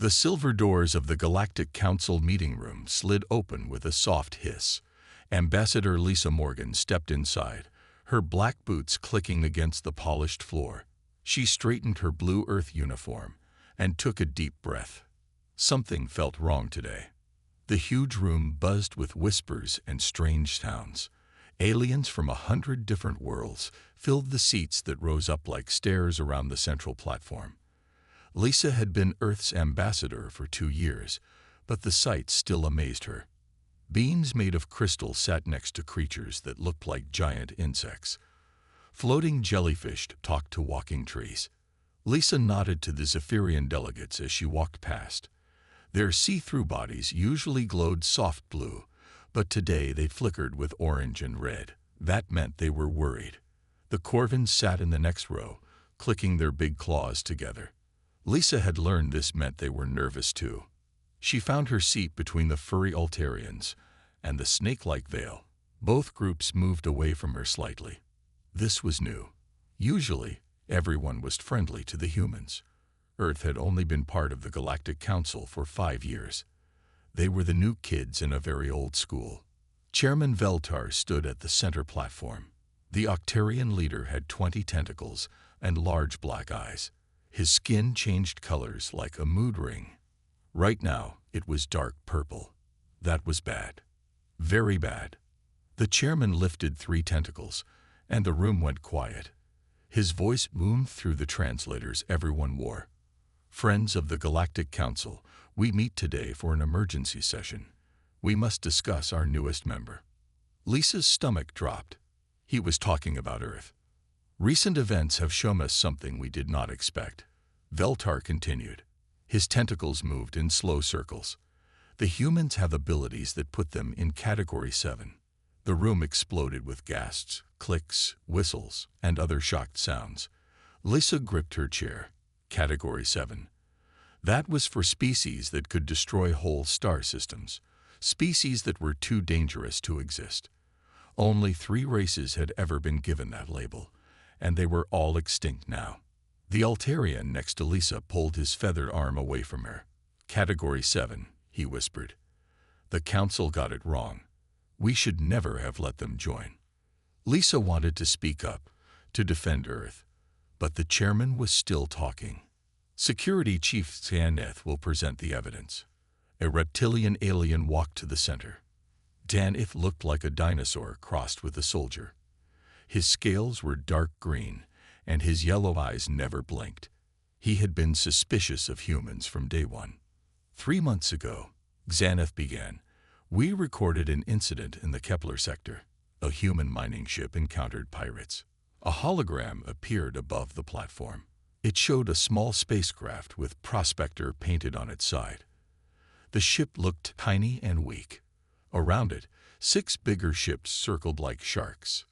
The silver doors of the Galactic Council meeting room slid open with a soft hiss. Ambassador Lisa Morgan stepped inside, her black boots clicking against the polished floor. She straightened her blue Earth uniform and took a deep breath. Something felt wrong today. The huge room buzzed with whispers and strange sounds. Aliens from 100 different worlds filled the seats that rose up like stairs around the central platform. Lisa had been Earth's ambassador for 2 years, but the sight still amazed her. Beams made of crystal sat next to creatures that looked like giant insects. Floating jellyfish talked to walking trees. Lisa nodded to the Zephyrian delegates as she walked past. Their see-through bodies usually glowed soft blue, but today they flickered with orange and red. That meant they were worried. The Corvins sat in the next row, clicking their big claws together. Lisa had learned this meant they were nervous too. She found her seat between the furry Altarians and the snake-like Veil. Both groups moved away from her slightly. This was new. Usually, everyone was friendly to the humans. Earth had only been part of the Galactic Council for 5 years. They were the new kids in a very old school. Chairman Veltar stood at the center platform. The Octarian leader had 20 tentacles and large black eyes. His skin changed colors like a mood ring. Right now, it was dark purple. That was bad. Very bad. The chairman lifted 3 tentacles, and the room went quiet. His voice boomed through the translators everyone wore. Friends of the Galactic Council, we meet today for an emergency session. We must discuss our newest member. Lisa's stomach dropped. He was talking about Earth. Recent events have shown us something we did not expect. Veltar continued. His tentacles moved in slow circles. The humans have abilities that put them in Category 7. The room exploded with gasps, clicks, whistles, and other shocked sounds. Lisa gripped her chair. Category 7. That was for species that could destroy whole star systems. Species that were too dangerous to exist. Only 3 races had ever been given that label, and they were all extinct now. The Altarian next to Lisa pulled his feathered arm away from her. Category 7, he whispered. The Council got it wrong. We should never have let them join. Lisa wanted to speak up, to defend Earth, but the chairman was still talking. Security Chief Daneth will present the evidence. A reptilian alien walked to the center. Daneth looked like a dinosaur crossed with a soldier. His scales were dark green, and his yellow eyes never blinked. He had been suspicious of humans from day one. 3 months ago, Xanath began. We recorded an incident in the Kepler sector. A human mining ship encountered pirates. A hologram appeared above the platform. It showed a small spacecraft with Prospector painted on its side. The ship looked tiny and weak. Around it, 6 bigger ships circled like sharks.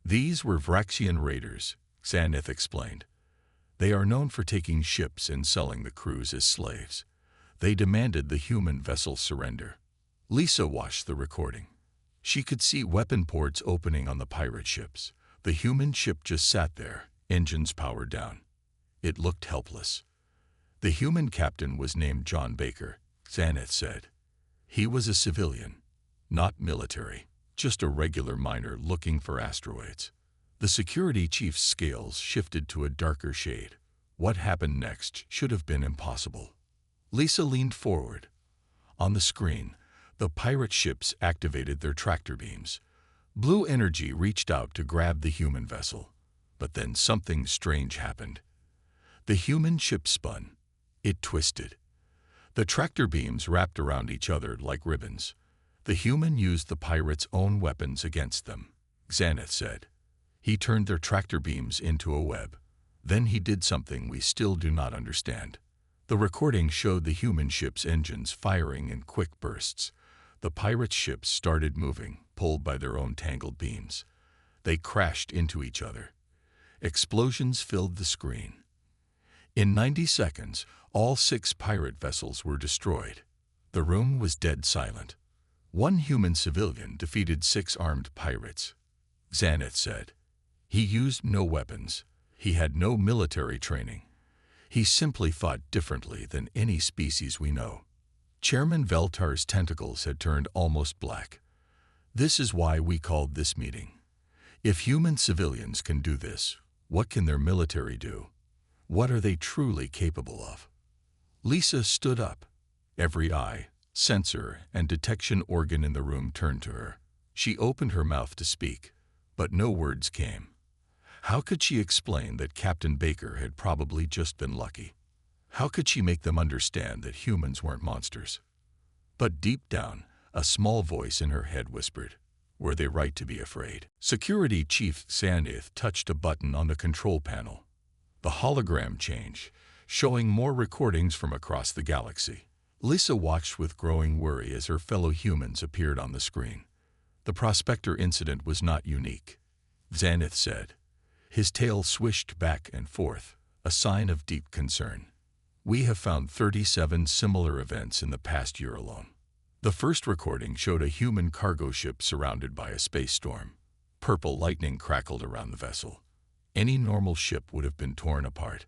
These were Vraxian raiders, Xanath explained. They are known for taking ships and selling the crews as slaves. They demanded the human vessels surrender. Lisa watched the recording. She could see weapon ports opening on the pirate ships. The human ship just sat there, engines powered down. It looked helpless. The human captain was named John Baker, Xanath said. He was a civilian, not military, just a regular miner looking for asteroids. The security chief's scales shifted to a darker shade. What happened next should have been impossible. Lisa leaned forward. On the screen, the pirate ships activated their tractor beams. Blue energy reached out to grab the human vessel. But then something strange happened. The human ship spun. It twisted. The tractor beams wrapped around each other like ribbons. The human used the pirates' own weapons against them, Xanath said. He turned their tractor beams into a web. Then he did something we still do not understand. The recording showed the human ship's engines firing in quick bursts. The pirate ships started moving, pulled by their own tangled beams. They crashed into each other. Explosions filled the screen. In 90 seconds, all 6 pirate vessels were destroyed. The room was dead silent. 1 human civilian defeated 6 armed pirates, Xanath said. He used no weapons. He had no military training. He simply fought differently than any species we know. Chairman Veltar's tentacles had turned almost black. This is why we called this meeting. If human civilians can do this, what can their military do? What are they truly capable of? Lisa stood up. Every eye, sensor, and detection organ in the room turned to her. She opened her mouth to speak, but no words came. How could she explain that Captain Baker had probably just been lucky? How could she make them understand that humans weren't monsters? But deep down, a small voice in her head whispered, were they right to be afraid? Security Chief Xanith touched a button on the control panel. The hologram changed, showing more recordings from across the galaxy. Lisa watched with growing worry as her fellow humans appeared on the screen. The Prospector incident was not unique, Xanith said. His tail swished back and forth, a sign of deep concern. We have found 37 similar events in the past year alone. The first recording showed a human cargo ship surrounded by a space storm. Purple lightning crackled around the vessel. Any normal ship would have been torn apart,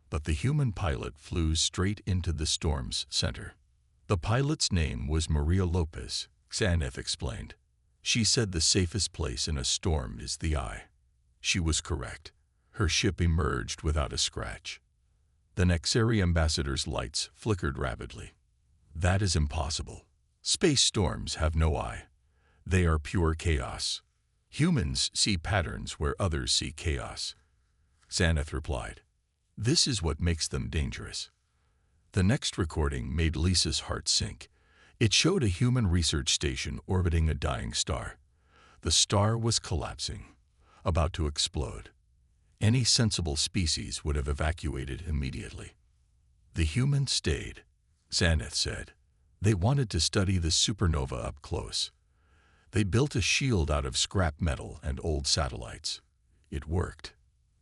but the human pilot flew straight into the storm's center. The pilot's name was Maria Lopez, Xaneth explained. She said the safest place in a storm is the eye. She was correct. Her ship emerged without a scratch. The Nexari ambassador's lights flickered rapidly. That is impossible. Space storms have no eye. They are pure chaos. Humans see patterns where others see chaos. Xaneth replied. This is what makes them dangerous. The next recording made Lisa's heart sink. It showed a human research station orbiting a dying star. The star was collapsing, about to explode. Any sensible species would have evacuated immediately. The humans stayed, Xaneth said. They wanted to study the supernova up close. They built a shield out of scrap metal and old satellites. It worked.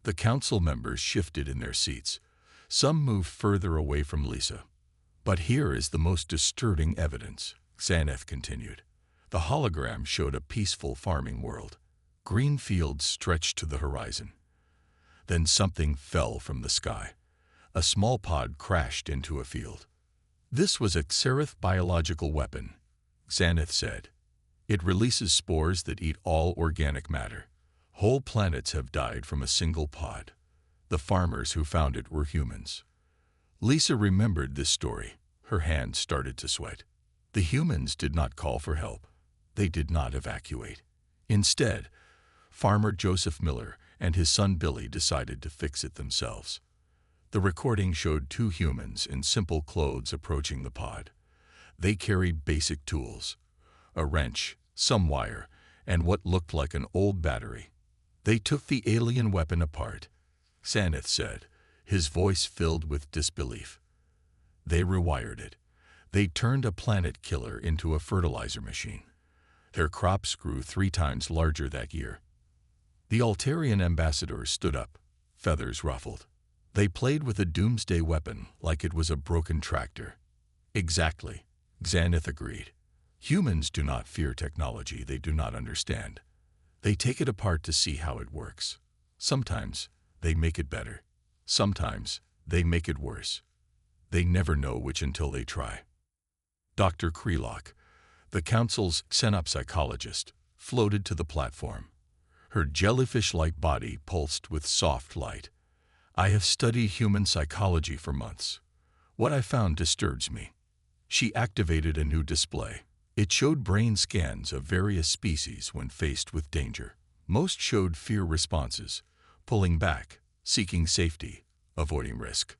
The council members shifted in their seats. Some moved further away from Lisa. But here is the most disturbing evidence, Xaneth continued. The hologram showed a peaceful farming world. Green fields stretched to the horizon. Then something fell from the sky. A small pod crashed into a field. This was a Xerath biological weapon, Xaneth said. It releases spores that eat all organic matter. Whole planets have died from a single pod. The farmers who found it were humans. Lisa remembered this story. Her hands started to sweat. The humans did not call for help. They did not evacuate. Instead, Farmer Joseph Miller and his son Billy decided to fix it themselves. The recording showed two humans in simple clothes approaching the pod. They carried basic tools, a wrench, some wire, and what looked like an old battery. They took the alien weapon apart, Xaneth said, his voice filled with disbelief. They rewired it. They turned a planet killer into a fertilizer machine. Their crops grew 3 times larger that year. The Altarian ambassadors stood up, feathers ruffled. They played with a doomsday weapon like it was a broken tractor. Exactly, Xaneth agreed. Humans do not fear technology they do not understand. They take it apart to see how it works. Sometimes they make it better. Sometimes they make it worse. They never know which until they try. Dr. Krelock, the council's xenopsychologist, floated to the platform. Her jellyfish-like body pulsed with soft light. I have studied human psychology for months. What I found disturbs me. She activated a new display. It showed brain scans of various species when faced with danger. Most showed fear responses, pulling back, seeking safety, avoiding risk.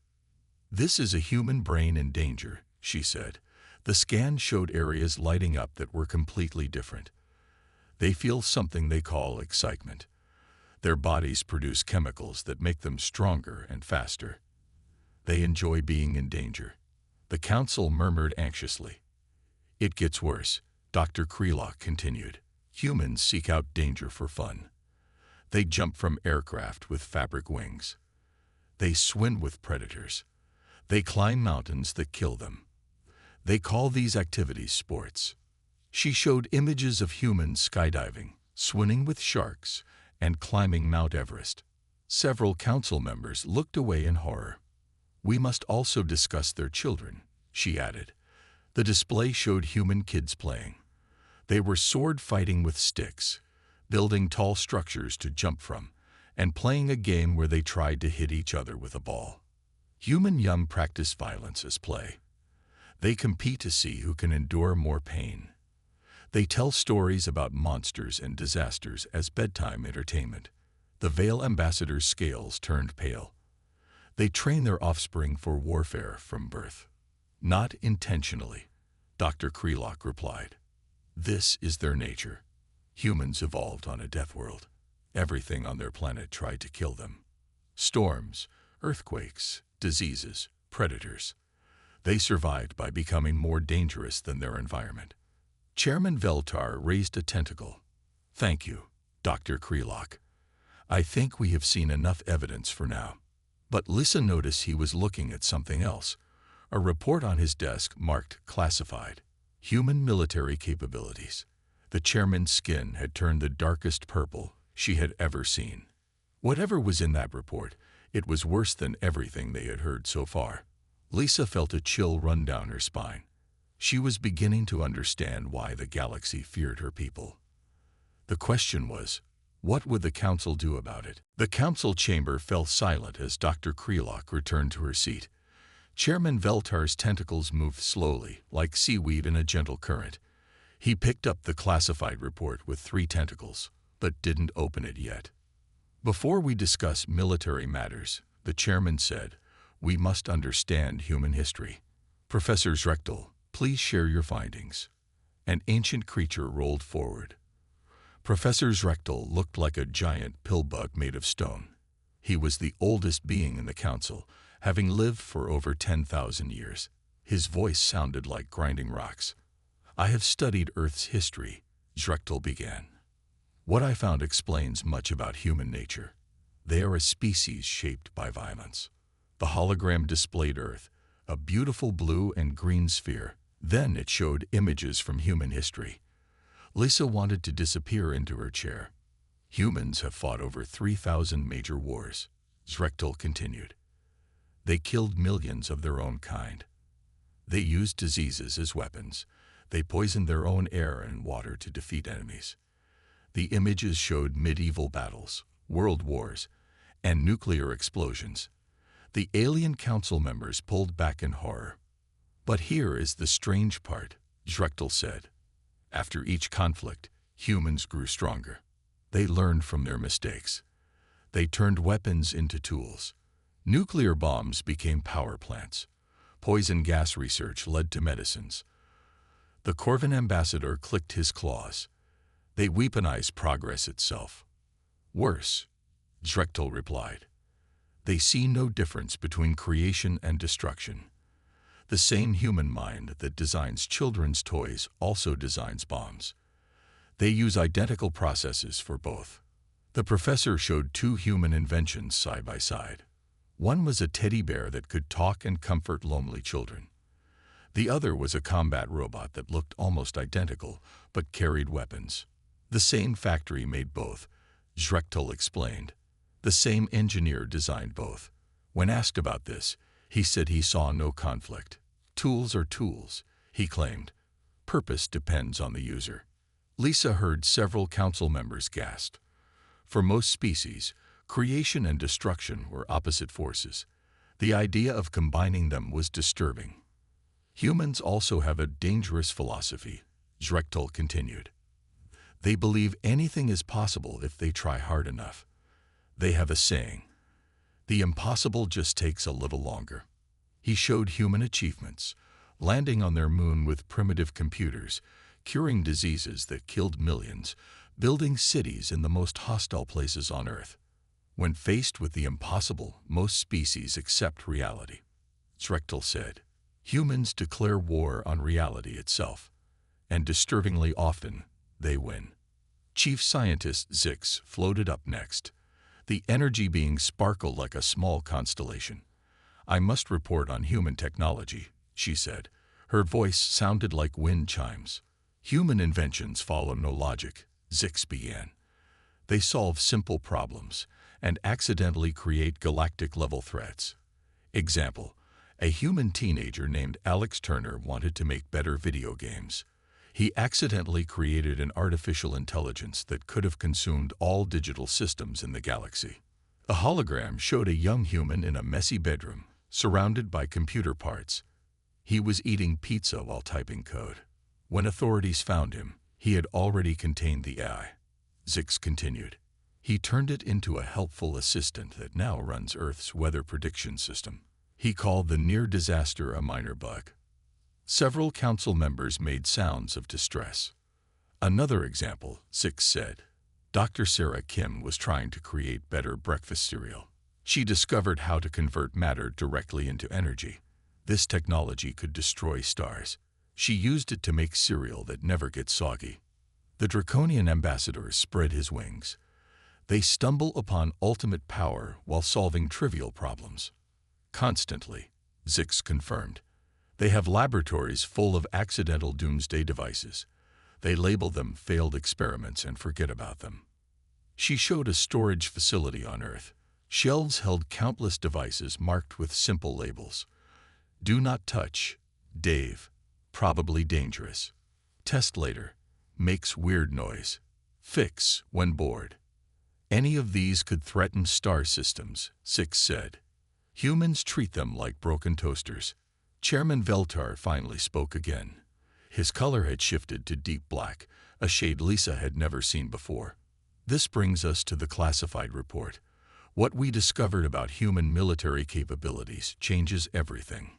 This is a human brain in danger, she said. The scan showed areas lighting up that were completely different. They feel something they call excitement. Their bodies produce chemicals that make them stronger and faster. They enjoy being in danger. The council murmured anxiously. It gets worse, Dr. Krelock continued. Humans seek out danger for fun. They jump from aircraft with fabric wings. They swim with predators. They climb mountains that kill them. They call these activities sports. She showed images of humans skydiving, swimming with sharks, and climbing Mount Everest. Several council members looked away in horror. We must also discuss their children, she added. The display showed human kids playing. They were sword fighting with sticks, building tall structures to jump from, and playing a game where they tried to hit each other with a ball. Human young practice violence as play. They compete to see who can endure more pain. They tell stories about monsters and disasters as bedtime entertainment. The Veil Ambassador's scales turned pale. They train their offspring for warfare from birth. Not intentionally, Dr. Krelock replied. This is their nature. Humans evolved on a death world. Everything on their planet tried to kill them. Storms, earthquakes, diseases, predators. They survived by becoming more dangerous than their environment. Chairman Veltar raised a tentacle. Thank you, Dr. Krelock. I think we have seen enough evidence for now. But Lisa noticed he was looking at something else. A report on his desk marked classified. Human military capabilities. The chairman's skin had turned the darkest purple she had ever seen. Whatever was in that report, it was worse than everything they had heard so far. Lisa felt a chill run down her spine. She was beginning to understand why the galaxy feared her people. The question was, what would the council do about it? The council chamber fell silent as Dr. Krelock returned to her seat. Chairman Veltar's tentacles moved slowly, like seaweed in a gentle current. He picked up the classified report with 3 tentacles, but didn't open it yet. Before we discuss military matters, the chairman said, we must understand human history. Professor Zrechtel, please share your findings. An ancient creature rolled forward. Professor Zrechtel looked like a giant pillbug made of stone. He was the oldest being in the council, having lived for over 10,000 years. His voice sounded like grinding rocks. I have studied Earth's history, Zrechtel began. What I found explains much about human nature. They are a species shaped by violence. The hologram displayed Earth, a beautiful blue and green sphere. Then it showed images from human history. Lisa wanted to disappear into her chair. Humans have fought over 3,000 major wars, Zrechtel continued. They killed millions of their own kind. They used diseases as weapons. They poisoned their own air and water to defeat enemies. The images showed medieval battles, world wars, and nuclear explosions. The alien council members pulled back in horror. But here is the strange part, Zrechtel said. After each conflict, humans grew stronger. They learned from their mistakes. They turned weapons into tools. Nuclear bombs became power plants. Poison gas research led to medicines. The Corvin ambassador clicked his claws. They weaponized progress itself. Worse, Zrechtel replied. They see no difference between creation and destruction. The same human mind that designs children's toys also designs bombs. They use identical processes for both. The professor showed 2 human inventions side by side. One was a teddy bear that could talk and comfort lonely children. The other was a combat robot that looked almost identical, but carried weapons. The same factory made both, Zrechtel explained. The same engineer designed both. When asked about this, he said he saw no conflict. Tools are tools, he claimed. Purpose depends on the user. Lisa heard several council members gasp. For most species, creation and destruction were opposite forces. The idea of combining them was disturbing. Humans also have a dangerous philosophy, Zrechtel continued. They believe anything is possible if they try hard enough. They have a saying, the impossible just takes a little longer. He showed human achievements, landing on their moon with primitive computers, curing diseases that killed millions, building cities in the most hostile places on Earth. When faced with the impossible, most species accept reality. Zrechtel said, humans declare war on reality itself, and disturbingly often, they win. Chief Scientist Zix floated up next. The energy being sparkled like a small constellation. I must report on human technology, she said. Her voice sounded like wind chimes. Human inventions follow no logic, Zix began. They solve simple problems and accidentally create galactic-level threats. Example: a human teenager named Alex Turner wanted to make better video games. He accidentally created an artificial intelligence that could have consumed all digital systems in the galaxy. A hologram showed a young human in a messy bedroom, surrounded by computer parts. He was eating pizza while typing code. When authorities found him, he had already contained the AI. Zix continued. He turned it into a helpful assistant that now runs Earth's weather prediction system. He called the near disaster a minor bug. Several council members made sounds of distress. Another example, Zix said. Dr. Sarah Kim was trying to create better breakfast cereal. She discovered how to convert matter directly into energy. This technology could destroy stars. She used it to make cereal that never gets soggy. The draconian ambassador spread his wings. They stumble upon ultimate power while solving trivial problems. Constantly, Zix confirmed. They have laboratories full of accidental doomsday devices. They label them failed experiments and forget about them. She showed a storage facility on Earth. Shelves held countless devices marked with simple labels. Do not touch. Dave. Probably dangerous. Test later. Makes weird noise. Fix when bored. Any of these could threaten star systems, Zix said. Humans treat them like broken toasters. Chairman Veltar finally spoke again. His color had shifted to deep black, a shade Lisa had never seen before. This brings us to the classified report. What we discovered about human military capabilities changes everything.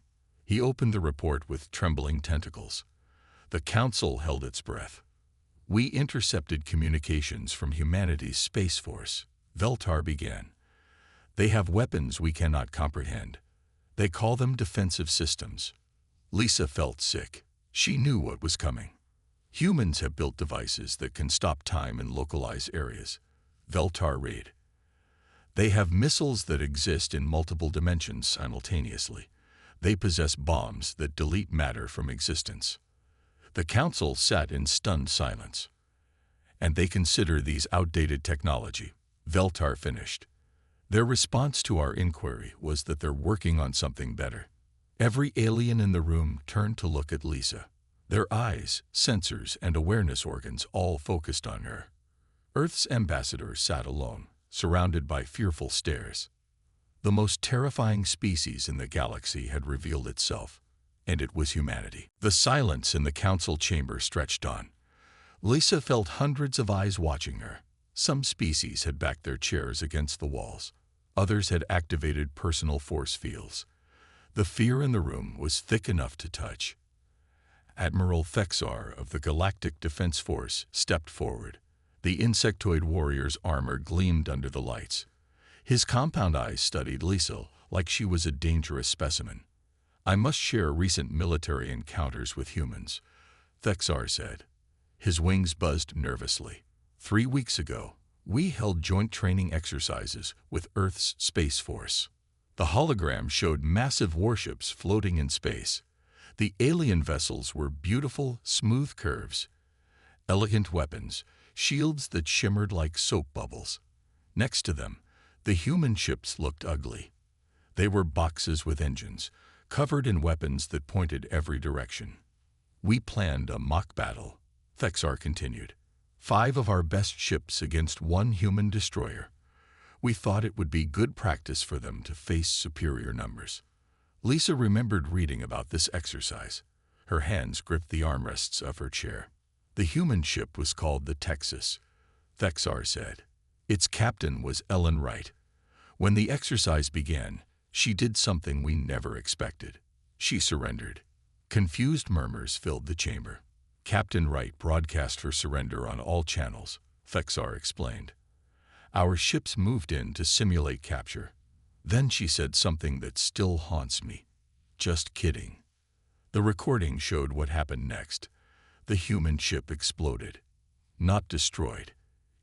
He opened the report with trembling tentacles. The council held its breath. We intercepted communications from humanity's Space Force, Veltar began. They have weapons we cannot comprehend. They call them defensive systems. Lisa felt sick. She knew what was coming. Humans have built devices that can stop time in localized areas. Veltar read. They have missiles that exist in multiple dimensions simultaneously. They possess bombs that delete matter from existence. The council sat in stunned silence. And they consider these outdated technology, Veltar finished. Their response to our inquiry was that they're working on something better. Every alien in the room turned to look at Lisa. Their eyes, sensors, and awareness organs all focused on her. Earth's ambassador sat alone, surrounded by fearful stares. The most terrifying species in the galaxy had revealed itself, and it was humanity. The silence in the council chamber stretched on. Lisa felt hundreds of eyes watching her. Some species had backed their chairs against the walls. Others had activated personal force fields. The fear in the room was thick enough to touch. Admiral Thexar of the Galactic Defense Force stepped forward. The insectoid warrior's armor gleamed under the lights. His compound eyes studied Lisa like she was a dangerous specimen. I must share recent military encounters with humans, Thexar said. His wings buzzed nervously. 3 weeks ago, we held joint training exercises with Earth's Space Force. The hologram showed massive warships floating in space. The alien vessels were beautiful, smooth curves, elegant weapons, shields that shimmered like soap bubbles. Next to them, the human ships looked ugly. They were boxes with engines, covered in weapons that pointed every direction. We planned a mock battle, Thexar continued. 5 of our best ships against 1 human destroyer. We thought it would be good practice for them to face superior numbers. Lisa remembered reading about this exercise. Her hands gripped the armrests of her chair. The human ship was called the Texas, Thexar said. Its captain was Ellen Wright. When the exercise began, she did something we never expected. She surrendered. Confused murmurs filled the chamber. Captain Wright broadcast her surrender on all channels, Thexar explained. Our ships moved in to simulate capture. Then she said something that still haunts me. Just kidding. The recording showed what happened next. The human ship exploded. Not destroyed.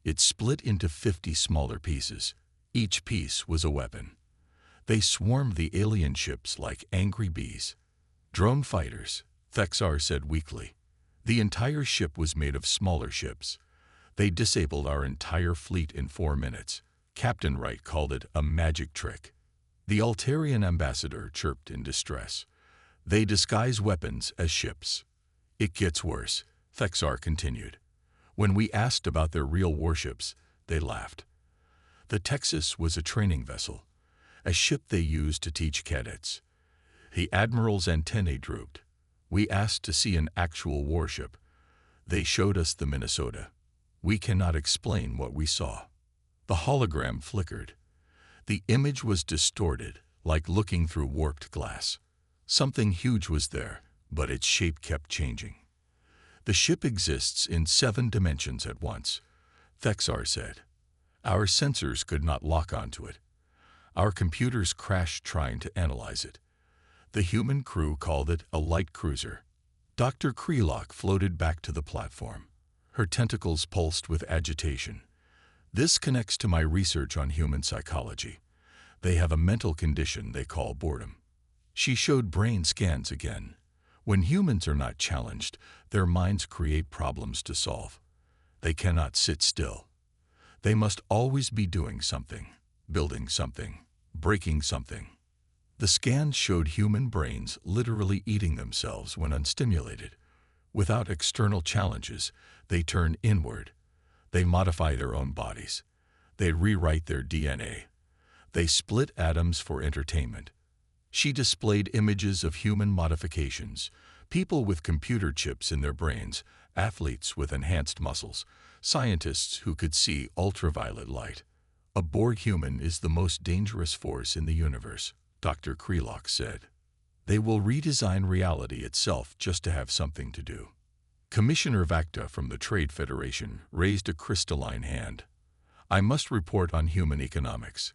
It split into 50 smaller pieces. Each piece was a weapon. They swarmed the alien ships like angry bees. Drone fighters, Thexar said weakly. The entire ship was made of smaller ships. They disabled our entire fleet in 4 minutes. Captain Wright called it a magic trick. The Altarian ambassador chirped in distress. They disguise weapons as ships. It gets worse, Thexar continued. When we asked about their real warships, they laughed. The Texas was a training vessel, a ship they used to teach cadets. The admiral's antennae drooped. We asked to see an actual warship. They showed us the Minnesota. We cannot explain what we saw. The hologram flickered. The image was distorted, like looking through warped glass. Something huge was there, but its shape kept changing. The ship exists in 7 dimensions at once, Thexar said. Our sensors could not lock onto it. Our computers crashed trying to analyze it. The human crew called it a light cruiser. Dr. Krelock floated back to the platform. Her tentacles pulsed with agitation. This connects to my research on human psychology. They have a mental condition they call boredom. She showed brain scans again. When humans are not challenged, their minds create problems to solve. They cannot sit still. They must always be doing something, building something, breaking something. The scans showed human brains literally eating themselves when unstimulated. Without external challenges, they turn inward. They modify their own bodies. They rewrite their DNA. They split atoms for entertainment. She displayed images of human modifications, people with computer chips in their brains, athletes with enhanced muscles, scientists who could see ultraviolet light. A Borg human is the most dangerous force in the universe, Dr. Krelock said. They will redesign reality itself just to have something to do. Commissioner Vacta from the Trade Federation raised a crystalline hand. I must report on human economics.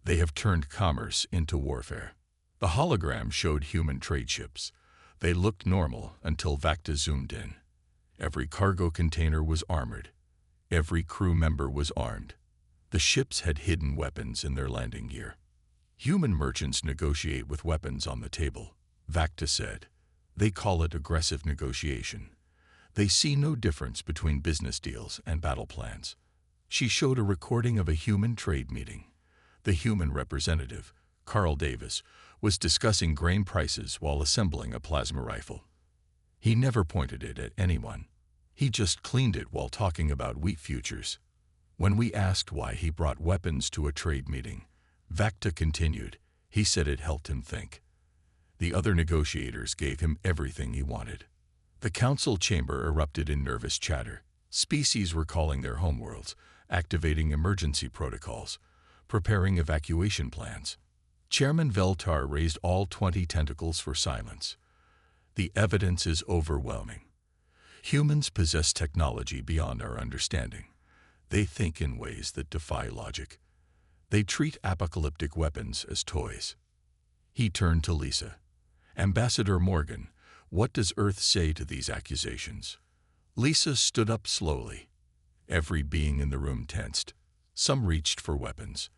They have turned commerce into warfare. The hologram showed human trade ships. They looked normal until Vacta zoomed in. Every cargo container was armored. Every crew member was armed. The ships had hidden weapons in their landing gear. Human merchants negotiate with weapons on the table, Vacta said. They call it aggressive negotiation. They see no difference between business deals and battle plans. She showed a recording of a human trade meeting. The human representative, Carl Davis, was discussing grain prices while assembling a plasma rifle. He never pointed it at anyone. He just cleaned it while talking about wheat futures. When we asked why he brought weapons to a trade meeting, Vacta continued, he said it helped him think. The other negotiators gave him everything he wanted. The council chamber erupted in nervous chatter. Species were calling their homeworlds, activating emergency protocols, preparing evacuation plans. Chairman Veltar raised all 20 tentacles for silence. The evidence is overwhelming. Humans possess technology beyond our understanding. They think in ways that defy logic. They treat apocalyptic weapons as toys. He turned to Lisa. Ambassador Morgan, what does Earth say to these accusations? Lisa stood up slowly. Every being in the room tensed. Some reached for weapons.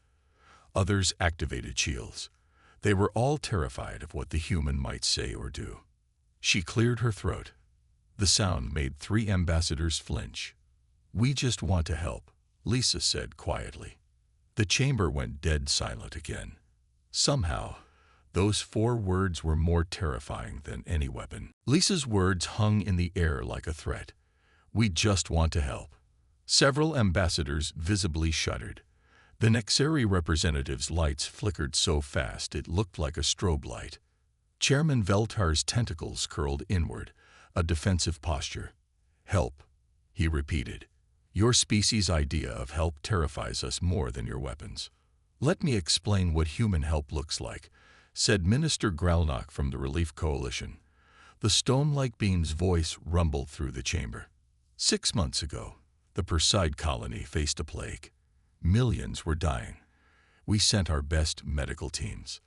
Others activated shields. They were all terrified of what the human might say or do. She cleared her throat. The sound made 3 ambassadors flinch. We just want to help, Lisa said quietly. The chamber went dead silent again. Somehow, those 4 words were more terrifying than any weapon. Lisa's words hung in the air like a threat. We just want to help. Several ambassadors visibly shuddered. The Nexeri representative's lights flickered so fast it looked like a strobe light. Chairman Veltar's tentacles curled inward, a defensive posture. Help, he repeated. Your species' idea of help terrifies us more than your weapons. Let me explain what human help looks like, said Minister Gralnock from the Relief Coalition. The stone-like beam's voice rumbled through the chamber. 6 months ago, the Perseid colony faced a plague. Millions were dying. We sent our best medical teams.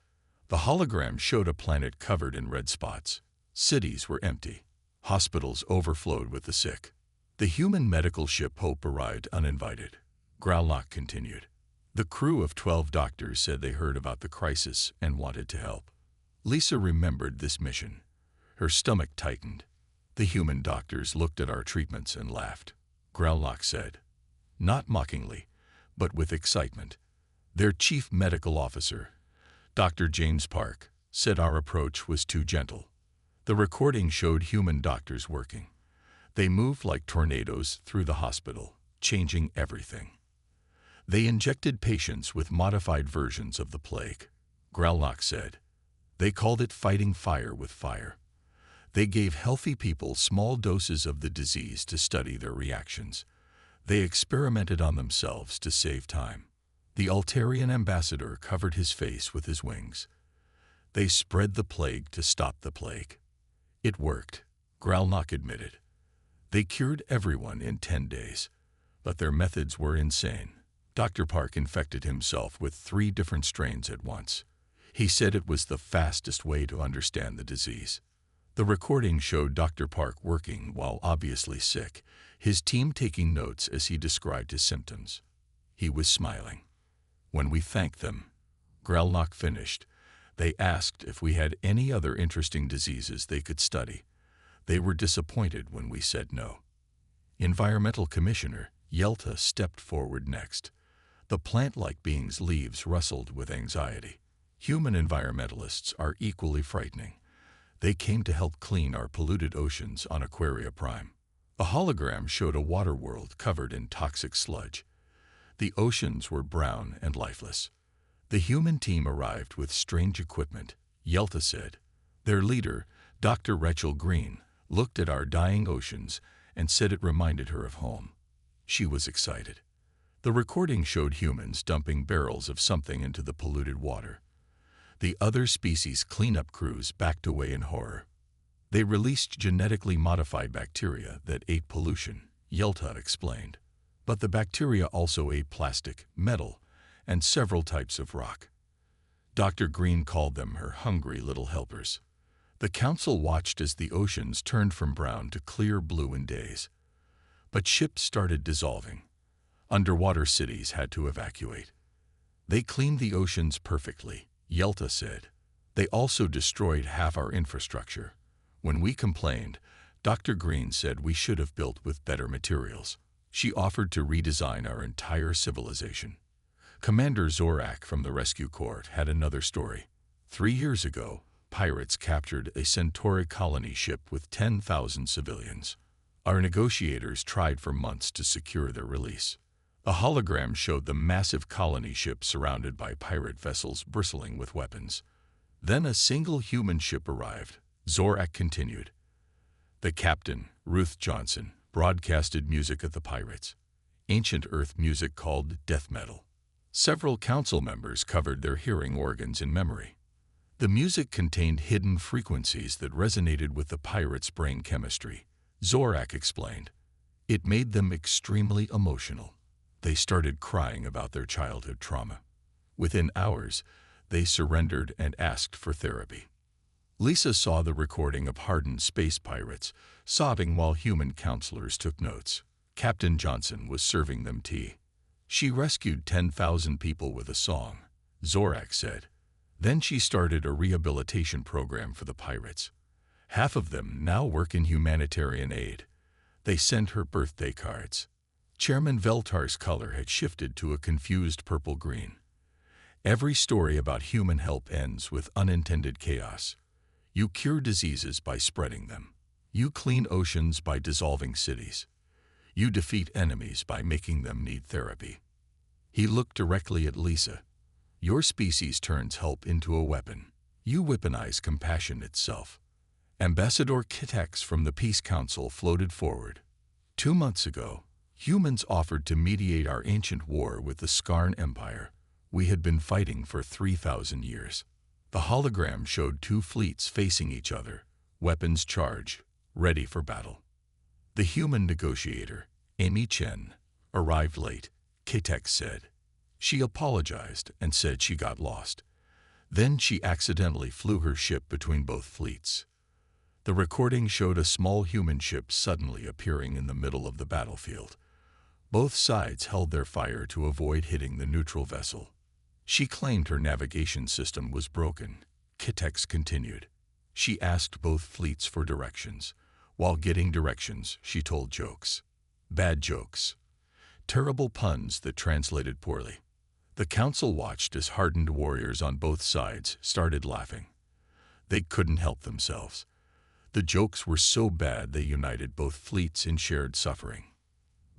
The hologram showed a planet covered in red spots. Cities were empty. Hospitals overflowed with the sick. The human medical ship Hope arrived uninvited. Gralnock continued. The crew of 12 doctors said they heard about the crisis and wanted to help. Lisa remembered this mission. Her stomach tightened. The human doctors looked at our treatments and laughed. Gralnock said, not mockingly, but with excitement. Their chief medical officer, Dr. James Park said our approach was too gentle. The recording showed human doctors working. They moved like tornadoes through the hospital, changing everything. They injected patients with modified versions of the plague, Gralnock said. They called it fighting fire with fire. They gave healthy people small doses of the disease to study their reactions. They experimented on themselves to save time. The Altarian ambassador covered his face with his wings. They spread the plague to stop the plague. It worked, Gralnock admitted. They cured everyone in 10 days, but their methods were insane. Dr. Park infected himself with 3 different strains at once. He said it was the fastest way to understand the disease. The recording showed Dr. Park working while obviously sick, his team taking notes as he described his symptoms. He was smiling. When we thanked them, Gralnock finished, they asked if we had any other interesting diseases they could study. They were disappointed when we said no. Environmental Commissioner Yelta stepped forward next. The plant-like being's leaves rustled with anxiety. Human environmentalists are equally frightening. They came to help clean our polluted oceans on Aquaria Prime. A hologram showed a water world covered in toxic sludge. The oceans were brown and lifeless. The human team arrived with strange equipment, Yelta said. Their leader, Dr. Rachel Green, looked at our dying oceans and said it reminded her of home. She was excited. The recording showed humans dumping barrels of something into the polluted water. The other species' cleanup crews backed away in horror. They released genetically modified bacteria that ate pollution, Yelta explained. But the bacteria also ate plastic, metal, and several types of rock. Dr. Green called them her hungry little helpers. The council watched as the oceans turned from brown to clear blue in days. But ships started dissolving. Underwater cities had to evacuate. They cleaned the oceans perfectly, Yelta said. They also destroyed half our infrastructure. When we complained, Dr. Green said we should have built with better materials. She offered to redesign our entire civilization. Commander Zorak from the Rescue Corps had another story. 3 years ago, pirates captured a Centauri colony ship with 10,000 civilians. Our negotiators tried for months to secure their release. A hologram showed the massive colony ship surrounded by pirate vessels bristling with weapons. Then a single human ship arrived, Zorak continued. The captain, Ruth Johnson, broadcasted music of the pirates, ancient Earth music called death metal. Several council members covered their hearing organs in memory. The music contained hidden frequencies that resonated with the pirates' brain chemistry, Zorak explained. It made them extremely emotional. They started crying about their childhood trauma. Within hours, they surrendered and asked for therapy. Lisa saw the recording of hardened space pirates, sobbing while human counselors took notes. Captain Johnson was serving them tea. She rescued 10,000 people with a song, Zorak said. Then she started a rehabilitation program for the pirates. Half of them now work in humanitarian aid. They sent her birthday cards. Chairman Veltar's color had shifted to a confused purple-green. Every story about human help ends with unintended chaos. You cure diseases by spreading them. You clean oceans by dissolving cities. You defeat enemies by making them need therapy. He looked directly at Lisa. Your species turns help into a weapon. You weaponize compassion itself. Ambassador Kitex from the Peace Council floated forward. 2 months ago, humans offered to mediate our ancient war with the Skarn Empire. We had been fighting for 3,000 years. The hologram showed 2 fleets facing each other, weapons charged, ready for battle. The human negotiator, Amy Chen, arrived late, Kitex said. She apologized and said she got lost. Then she accidentally flew her ship between both fleets. The recording showed a small human ship suddenly appearing in the middle of the battlefield. Both sides held their fire to avoid hitting the neutral vessel. She claimed her navigation system was broken, Kitex continued. She asked both fleets for directions. While getting directions, she told jokes. Bad jokes. Terrible puns that translated poorly. The council watched as hardened warriors on both sides started laughing. They couldn't help themselves. The jokes were so bad they united both fleets in shared suffering.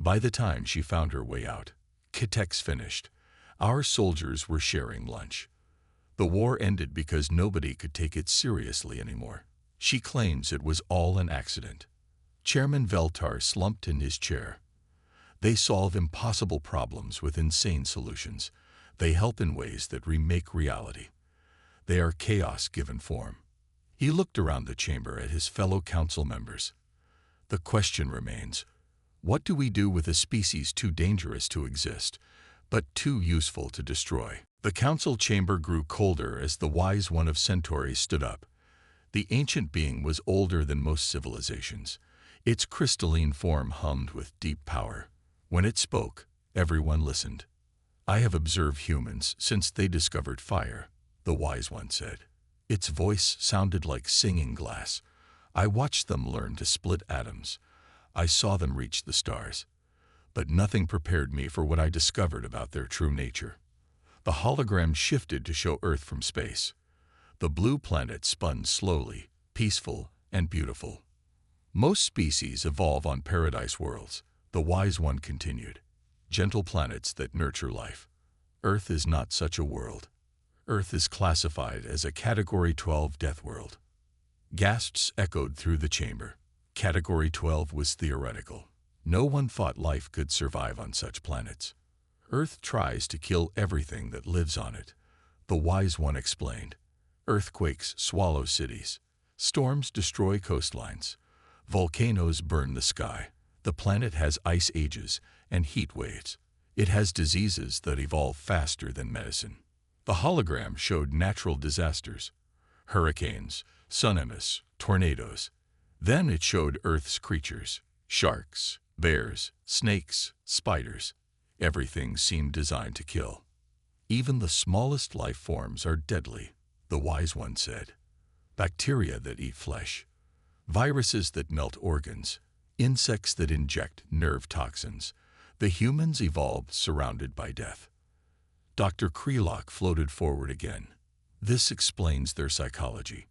By the time she found her way out, Kitex finished. Our soldiers were sharing lunch. The war ended because nobody could take it seriously anymore. She claims it was all an accident. Chairman Veltar slumped in his chair. They solve impossible problems with insane solutions. They help in ways that remake reality. They are chaos given form. He looked around the chamber at his fellow council members. The question remains, what do we do with a species too dangerous to exist, but too useful to destroy? The council chamber grew colder as the wise one of Centauri stood up. The ancient being was older than most civilizations. Its crystalline form hummed with deep power. When it spoke, everyone listened. I have observed humans since they discovered fire, the wise one said. Its voice sounded like singing glass. I watched them learn to split atoms. I saw them reach the stars. But nothing prepared me for what I discovered about their true nature. The hologram shifted to show Earth from space. The blue planet spun slowly, peaceful and beautiful. Most species evolve on paradise worlds, the wise one continued. Gentle planets that nurture life. Earth is not such a world. Earth is classified as a Category 12 death world. Gasps echoed through the chamber. Category 12 was theoretical. No one thought life could survive on such planets. Earth tries to kill everything that lives on it, the wise one explained. Earthquakes swallow cities. Storms destroy coastlines. Volcanoes burn the sky. The planet has ice ages and heat waves. It has diseases that evolve faster than medicine. The hologram showed natural disasters, hurricanes, tsunamis, tornadoes. Then it showed Earth's creatures, sharks, bears, snakes, spiders. Everything seemed designed to kill. Even the smallest life forms are deadly, the wise one said. Bacteria that eat flesh, viruses that melt organs, insects that inject nerve toxins. The humans evolved surrounded by death. Dr. Krelock floated forward again. This explains their psychology.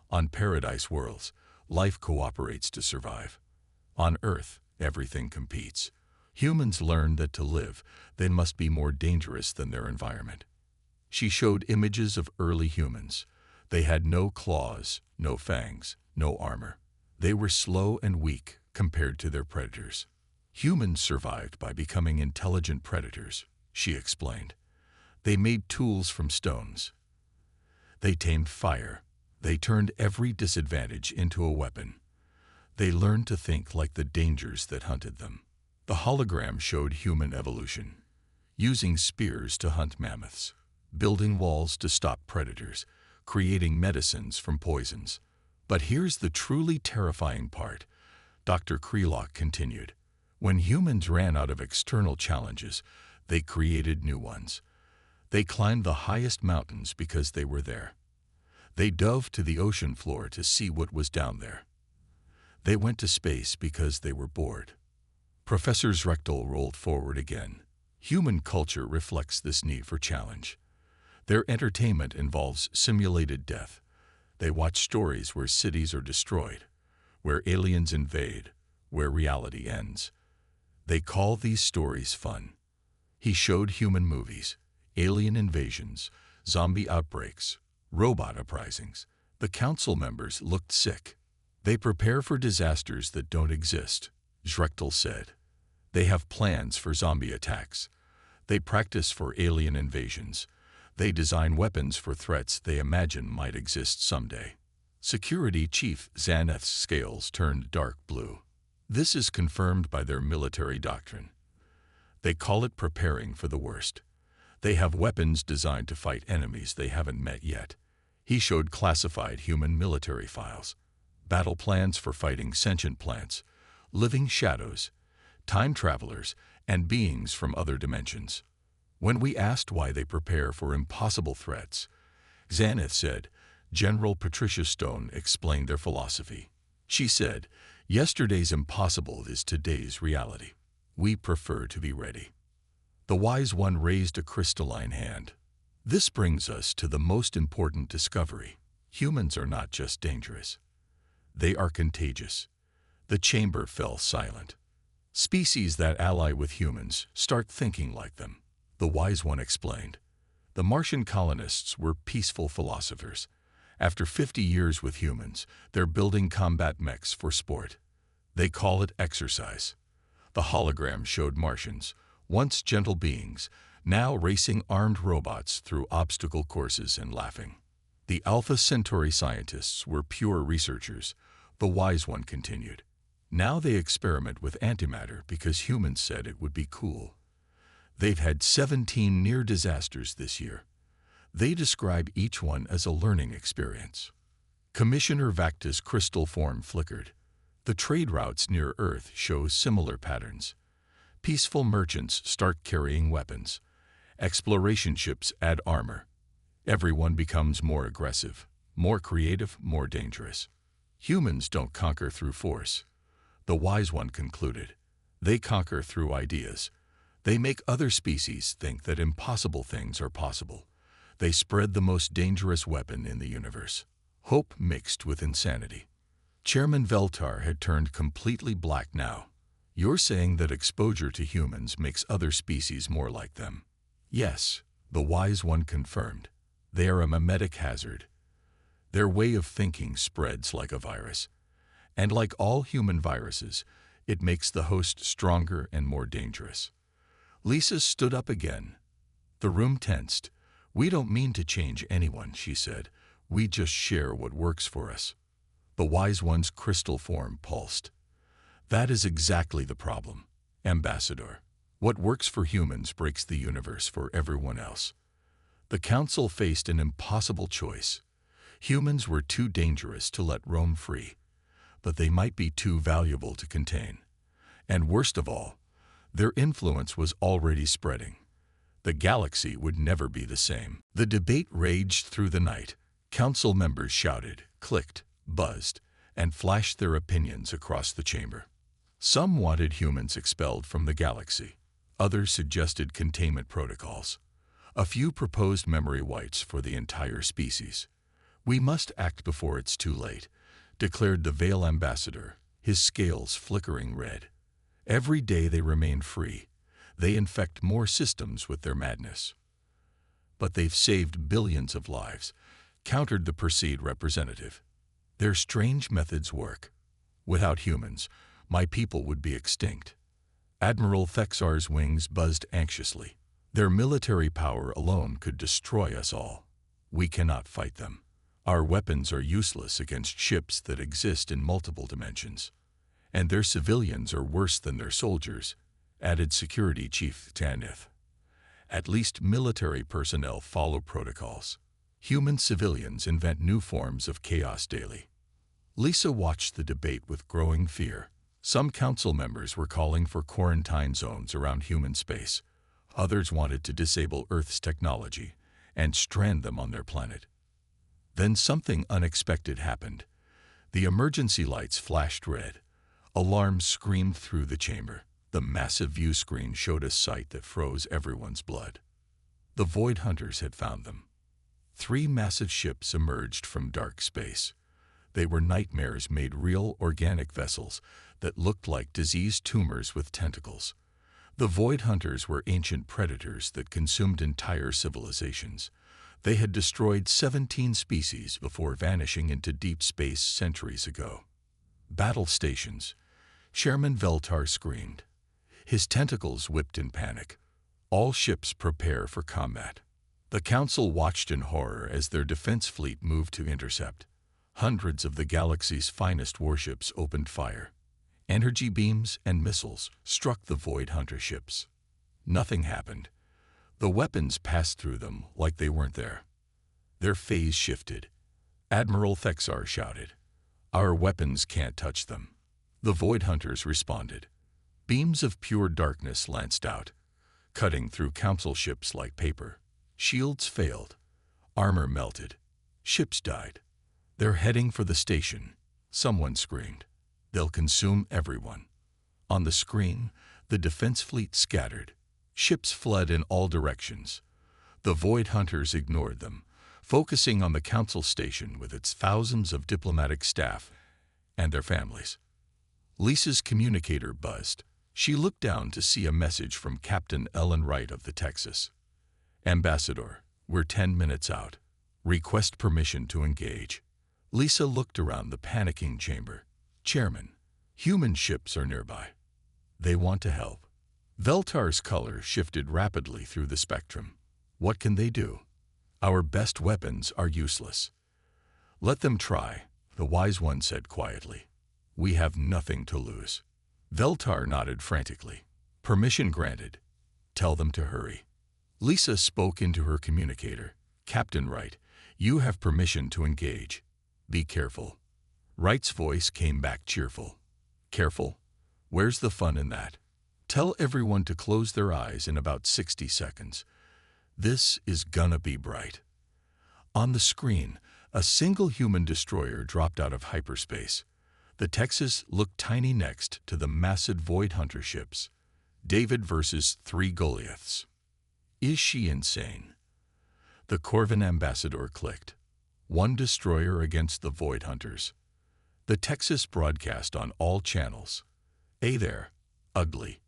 On paradise worlds, life cooperates to survive. On Earth, everything competes. Humans learn that to live, they must be more dangerous than their environment. She showed images of early humans. They had no claws, no fangs, no armor. They were slow and weak compared to their predators. Humans survived by becoming intelligent predators, she explained. They made tools from stones. They tamed fire. They turned every disadvantage into a weapon. They learned to think like the dangers that hunted them. The hologram showed human evolution, using spears to hunt mammoths, building walls to stop predators, creating medicines from poisons. But here's the truly terrifying part, Dr. Krelock continued. When humans ran out of external challenges, they created new ones. They climbed the highest mountains because they were there. They dove to the ocean floor to see what was down there. They went to space because they were bored. Professor Zrechtel rolled forward again. Human culture reflects this need for challenge. Their entertainment involves simulated death. They watch stories where cities are destroyed, where aliens invade, where reality ends. They call these stories fun. He showed human movies, alien invasions, zombie outbreaks, robot uprisings. The council members looked sick. They prepare for disasters that don't exist, Zrechtel said. They have plans for zombie attacks. They practice for alien invasions. They design weapons for threats they imagine might exist someday. Security Chief Xanath's scales turned dark blue. This is confirmed by their military doctrine. They call it preparing for the worst. They have weapons designed to fight enemies they haven't met yet. He showed classified human military files, battle plans for fighting sentient plants, living shadows, time travelers, and beings from other dimensions. When we asked why they prepare for impossible threats, Xanath said, General Patricia Stone explained their philosophy. She said, yesterday's impossible is today's reality. We prefer to be ready. The wise one raised a crystalline hand. This brings us to the most important discovery. Humans are not just dangerous. They are contagious. The chamber fell silent. Species that ally with humans start thinking like them. The wise one explained. The Martian colonists were peaceful philosophers. After 50 years with humans, they're building combat mechs for sport. They call it exercise. The hologram showed Martians, once gentle beings, now racing armed robots through obstacle courses and laughing. The Alpha Centauri scientists were pure researchers, the wise one continued. Now they experiment with antimatter because humans said it would be cool. They've had 17 near disasters this year. They describe each one as a learning experience. Commissioner Vacta's crystal form flickered. The trade routes near Earth show similar patterns. Peaceful merchants start carrying weapons. Exploration ships add armor. Everyone becomes more aggressive, more creative, more dangerous. Humans don't conquer through force. The wise one concluded. They conquer through ideas. They make other species think that impossible things are possible. They spread the most dangerous weapon in the universe. Hope mixed with insanity. Chairman Veltar had turned completely black now. You're saying that exposure to humans makes other species more like them? Yes, the wise one confirmed. They are a mimetic hazard. Their way of thinking spreads like a virus. And like all human viruses, it makes the host stronger and more dangerous. Lisa stood up again. The room tensed. We don't mean to change anyone, she said. We just share what works for us. The wise one's crystal form pulsed. That is exactly the problem, Ambassador. What works for humans breaks the universe for everyone else. The council faced an impossible choice. Humans were too dangerous to let roam free, but they might be too valuable to contain. And worst of all, their influence was already spreading. The galaxy would never be the same. The debate raged through the night. Council members shouted, clicked, buzzed, and flashed their opinions across the chamber. Some wanted humans expelled from the galaxy. Others suggested containment protocols. A few proposed memory wipes for the entire species. We must act before it's too late, declared the Veil Ambassador, his scales flickering red. Every day they remain free. They infect more systems with their madness. But they've saved billions of lives, countered the perceived representative. Their strange methods work. Without humans, my people would be extinct. Admiral Thexar's wings buzzed anxiously. Their military power alone could destroy us all. We cannot fight them. Our weapons are useless against ships that exist in multiple dimensions. And their civilians are worse than their soldiers, added Security Chief Tanith. At least military personnel follow protocols. Human civilians invent new forms of chaos daily. Lisa watched the debate with growing fear. Some council members were calling for quarantine zones around human space. Others wanted to disable Earth's technology and strand them on their planet. Then something unexpected happened. The emergency lights flashed red. Alarms screamed through the chamber. The massive view screen showed a sight that froze everyone's blood. The Void Hunters had found them. 3 massive ships emerged from dark space. They were nightmares made real, organic vessels that looked like diseased tumors with tentacles. The Void Hunters were ancient predators that consumed entire civilizations. They had destroyed 17 species before vanishing into deep space centuries ago. Battle stations. Chairman Veltar screamed. His tentacles whipped in panic. All ships prepare for combat. The council watched in horror as their defense fleet moved to intercept. Hundreds of the galaxy's finest warships opened fire. Energy beams and missiles struck the Void Hunter ships. Nothing happened. The weapons passed through them like they weren't there. Their phase shifted. Admiral Thexar shouted, "Our weapons can't touch them." The Void Hunters responded. Beams of pure darkness lanced out, cutting through council ships like paper. Shields failed. Armor melted. Ships died. "They're heading for the station," someone screamed. "They'll consume everyone." On the screen, the defense fleet scattered. Ships fled in all directions. The Void Hunters ignored them, focusing on the council station with its thousands of diplomatic staff and their families. Lisa's communicator buzzed. She looked down to see a message from Captain Ellen Wright of the Texas. Ambassador, we're 10 minutes out. Request permission to engage. Lisa looked around the panicking chamber. Chairman, human ships are nearby. They want to help. Veltar's color shifted rapidly through the spectrum. What can they do? Our best weapons are useless. Let them try, the wise one said quietly. We have nothing to lose. Veltar nodded frantically. Permission granted. Tell them to hurry. Lisa spoke into her communicator. Captain Wright, you have permission to engage. Be careful. Wright's voice came back cheerful. Careful? Where's the fun in that? Tell everyone to close their eyes in about 60 seconds. This is gonna be bright. On the screen, a single human destroyer dropped out of hyperspace. The Texas looked tiny next to the massive Void Hunter ships. David versus 3 Goliaths. Is she insane? The Corvin ambassador clicked. 1 destroyer against the Void Hunters. The Texas broadcast on all channels. Hey there, ugly.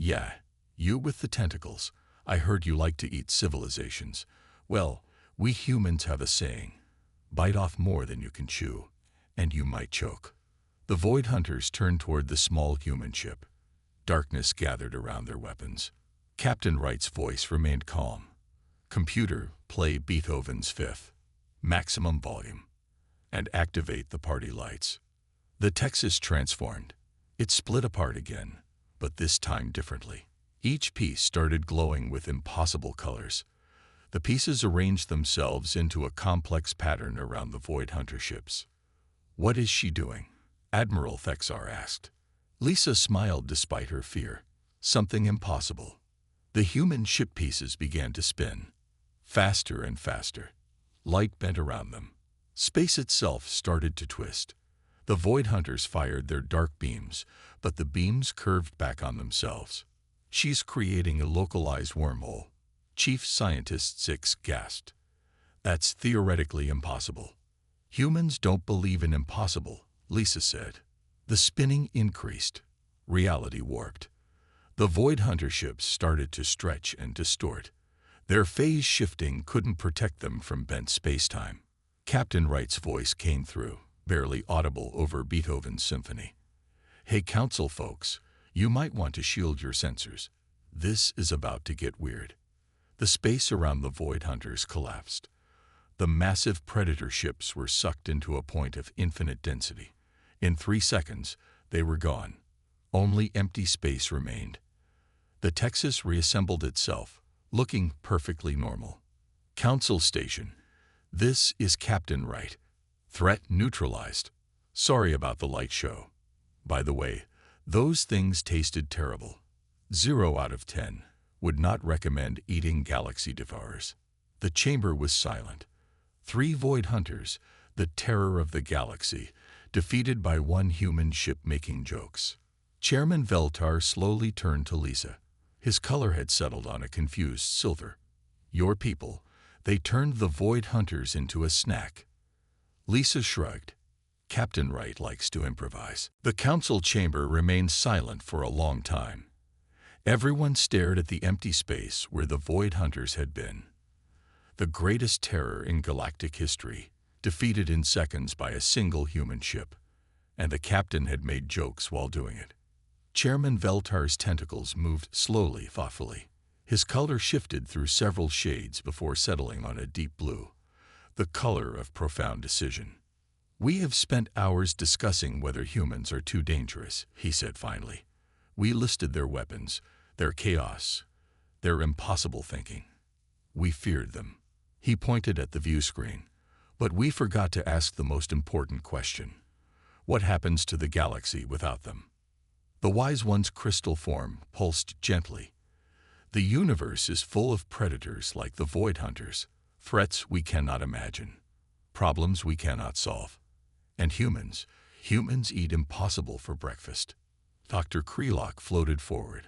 Yeah, you with the tentacles. I heard you like to eat civilizations. Well, we humans have a saying. Bite off more than you can chew, and you might choke. The Void Hunters turned toward the small human ship. Darkness gathered around their weapons. Captain Wright's voice remained calm. Computer, play Beethoven's Fifth. Maximum volume. And activate the party lights. The Texas transformed. It split apart again, but this time differently. Each piece started glowing with impossible colors. The pieces arranged themselves into a complex pattern around the Void Hunter ships. What is she doing? Admiral Thexar asked. Lisa smiled despite her fear. Something impossible. The human ship pieces began to spin. Faster and faster. Light bent around them. Space itself started to twist. The Void Hunters fired their dark beams, but the beams curved back on themselves. She's creating a localized wormhole. Chief Scientist 6 gasped. That's theoretically impossible. Humans don't believe in impossible, Lisa said. The spinning increased. Reality warped. The Void Hunter ships started to stretch and distort. Their phase shifting couldn't protect them from bent space-time. Captain Wright's voice came through, barely audible over Beethoven's symphony. Hey, council folks, you might want to shield your sensors. This is about to get weird. The space around the Void Hunters collapsed. The massive Predator ships were sucked into a point of infinite density. In 3 seconds, they were gone. Only empty space remained. The Texas reassembled itself, looking perfectly normal. Council Station. This is Captain Wright. Threat neutralized. Sorry about the light show. By the way, those things tasted terrible. 0 out of 10. Would not recommend eating galaxy devourers. The chamber was silent. 3 Void Hunters, the terror of the galaxy, defeated by 1 human ship making jokes. Chairman Veltar slowly turned to Lisa. His color had settled on a confused silver. Your people, they turned the Void Hunters into a snack. Lisa shrugged. Captain Wright likes to improvise. The council chamber remained silent for a long time. Everyone stared at the empty space where the Void Hunters had been. The greatest terror in galactic history, defeated in seconds by a single human ship, and the captain had made jokes while doing it. Chairman Veltar's tentacles moved slowly, thoughtfully. His color shifted through several shades before settling on a deep blue, the color of profound decision. We have spent hours discussing whether humans are too dangerous, he said finally. We listed their weapons, their chaos, their impossible thinking. We feared them. He pointed at the view screen. But we forgot to ask the most important question. What happens to the galaxy without them? The Wise One's crystal form pulsed gently. The universe is full of predators like the Void Hunters, threats we cannot imagine, problems we cannot solve. And humans eat impossible for breakfast. Dr. Krelock floated forward.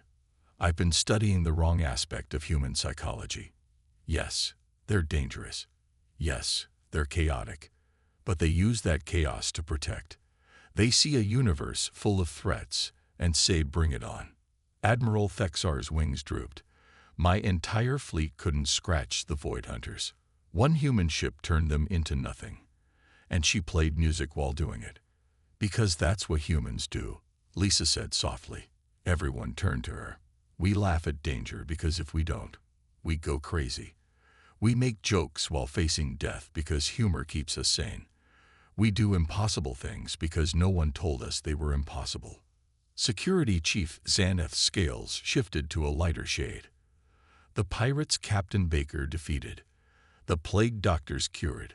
I've been studying the wrong aspect of human psychology. Yes, they're dangerous. Yes, they're chaotic. But they use that chaos to protect. They see a universe full of threats and say, bring it on. Admiral Thexar's wings drooped. My entire fleet couldn't scratch the Void Hunters. One human ship turned them into nothing. And she played music while doing it. Because that's what humans do, Lisa said softly. Everyone turned to her. We laugh at danger because if we don't, we go crazy. We make jokes while facing death because humor keeps us sane. We do impossible things because no one told us they were impossible. Security Chief Xanath's scales shifted to a lighter shade. The pirates Captain Baker defeated. The plague doctors cured.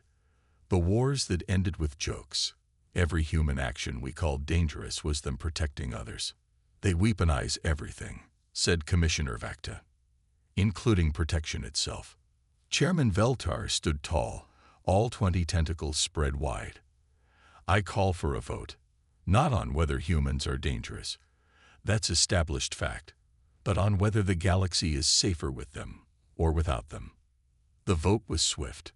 The wars that ended with jokes. Every human action we called dangerous was them protecting others. They weaponize everything, said Commissioner Vacta, including protection itself. Chairman Veltar stood tall, all 20 tentacles spread wide. I call for a vote, not on whether humans are dangerous. That's established fact, but on whether the galaxy is safer with them or without them. The vote was swift.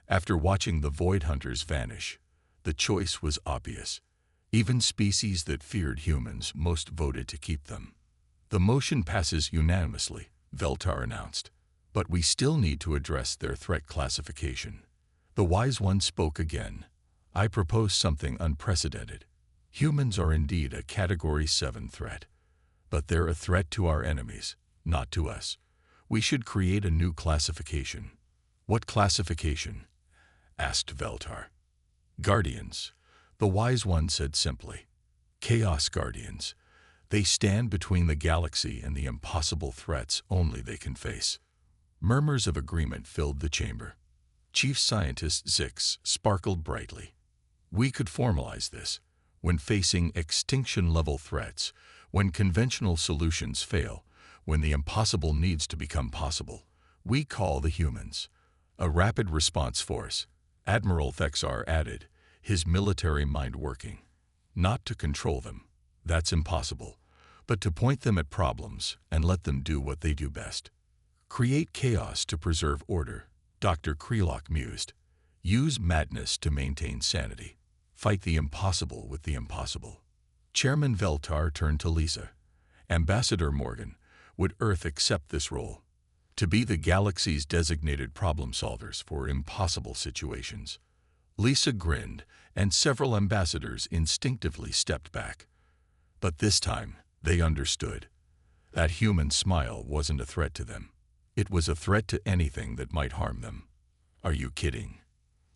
After watching the Void Hunters vanish, the choice was obvious. Even species that feared humans most voted to keep them. The motion passes unanimously, Veltar announced, but we still need to address their threat classification. The Wise One spoke again. I propose something unprecedented. Humans are indeed a Category 7 threat, but they're a threat to our enemies, not to us. We should create a new classification. What classification? Asked Veltar. Guardians, the Wise One said simply. Chaos Guardians. They stand between the galaxy and the impossible threats only they can face. Murmurs of agreement filled the chamber. Chief Scientist Zix sparkled brightly. We could formalize this. When facing extinction-level threats, when conventional solutions fail, when the impossible needs to become possible, we call the humans. A rapid response force, Admiral Thexar added, his military mind working. Not to control them, that's impossible, but to point them at problems and let them do what they do best. Create chaos to preserve order, Dr. Krelock mused. Use madness to maintain sanity. Fight the impossible with the impossible. Chairman Veltar turned to Lisa. Ambassador Morgan, would Earth accept this role? To be the galaxy's designated problem solvers for impossible situations. Lisa grinned, and several ambassadors instinctively stepped back. But this time, they understood. That human smile wasn't a threat to them. It was a threat to anything that might harm them. Are you kidding?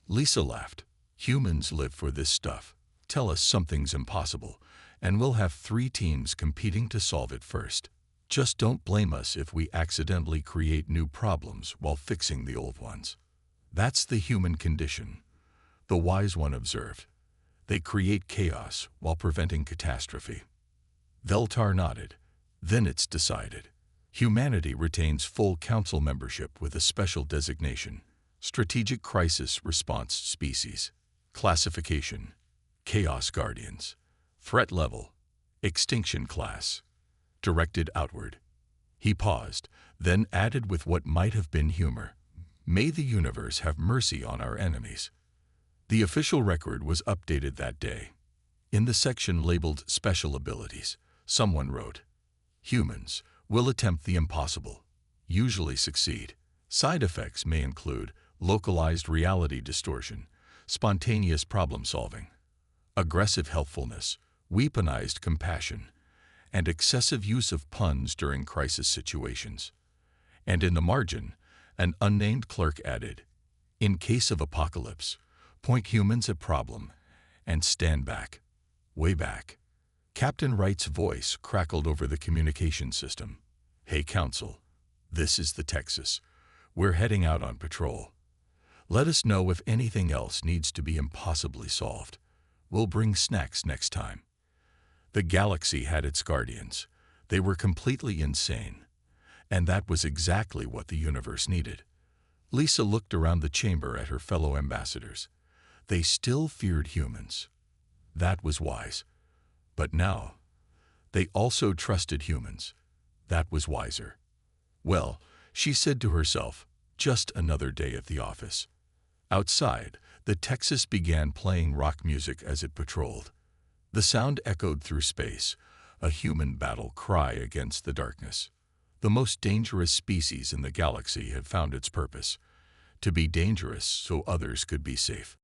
Lisa laughed. Humans live for this stuff. Tell us something's impossible, and we'll have 3 teams competing to solve it first. Just don't blame us if we accidentally create new problems while fixing the old ones. That's the human condition, the Wise One observed. They create chaos while preventing catastrophe. Veltar nodded. Then it's decided. Humanity retains full council membership with a special designation. Strategic Crisis Response Species. Classification. Chaos Guardians. Threat level. Extinction class. Directed outward. He paused, then added with what might have been humor. May the universe have mercy on our enemies. The official record was updated that day. In the section labeled Special Abilities, someone wrote, Humans will attempt the impossible, usually succeed. Side effects may include localized reality distortion, spontaneous problem solving, aggressive helpfulness, weaponized compassion, and excessive use of puns during crisis situations. And in the margin, an unnamed clerk added, in case of apocalypse, point humans at problem and stand back, way back. Captain Wright's voice crackled over the communication system. Hey, Council, this is the Texas. We're heading out on patrol. Let us know if anything else needs to be impossibly solved. We'll bring snacks next time. The galaxy had its guardians. They were completely insane. And that was exactly what the universe needed. Lisa looked around the chamber at her fellow ambassadors. They still feared humans. That was wise. But now, they also trusted humans. That was wiser. Well, she said to herself, just another day at the office. Outside, the Texas began playing rock music as it patrolled. The sound echoed through space, a human battle cry against the darkness. The most dangerous species in the galaxy had found its purpose, to be dangerous so others could be safe.